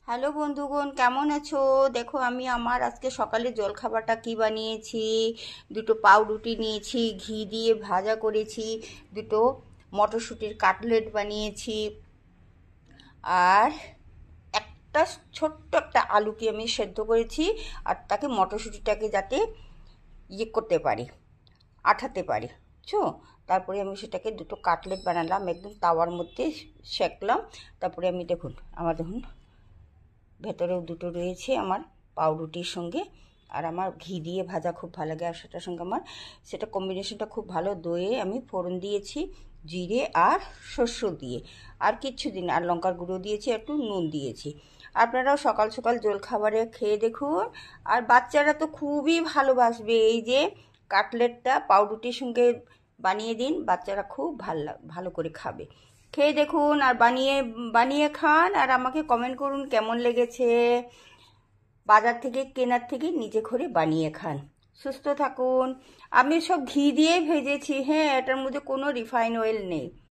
Hello বন্ধুগণ, কেমন আছো? দেখো, আমি আমার আজকে সকালে জলখাবারটা কি বানিয়েছি। দুটো পাউরুটি নিয়েছি, ঘি দিয়ে ভাজা করেছি, দুটো মটরশুঁটির কাটলেট বানিয়েছি, আর একটা ছোট্ট একটা আলুকে আমি সেদ্ধ করেছি, আর তাকে মটরশুঁটিটাকে যাতে করতে পারি, আঠাতে পারি, বুঝছো। তারপরে আমি সেটাকে দুটো কাটলেট বানালাম, একদম তাওয়ার মধ্যে সেঁকলাম। তারপরে আমি দেখুন ভেতরেও দুটো রয়েছে আমার পাউরুটির সঙ্গে। আর আমার ঘি দিয়ে ভাজা খুব ভালো লাগে, আর সেটার সঙ্গে আমার সেটা কম্বিনেশনটা খুব ভালো। দইয়ে আমি ফোড়ন দিয়েছি, জিরে আর শস্য দিয়ে, আর কিচ্ছু দিন, আর লঙ্কার গুঁড়ো দিয়েছি, একটু নুন দিয়েছি। আপনারাও সকাল সকাল জলখাবারে খেয়ে দেখুন। আর বাচ্চারা তো খুবই ভালোবাসবে এই যে কাটলেটটা পাউরুটির সঙ্গে বানিয়ে দিন, বাচ্চারা খুব ভালো করে খাবে। খেয়ে দেখুন আর বানিয়ে বানিয়ে খান, আর আমাকে কমেন্ট করুন কেমন লেগেছে। বাজার থেকে কেনার থেকে নিজে করে বানিয়ে খান। সুস্থ থাকুন। আমি সব ঘি দিয়ে ভেজেছি, হ্যাঁ, এটার মধ্যে কোনো রিফাইন অয়েল নেই।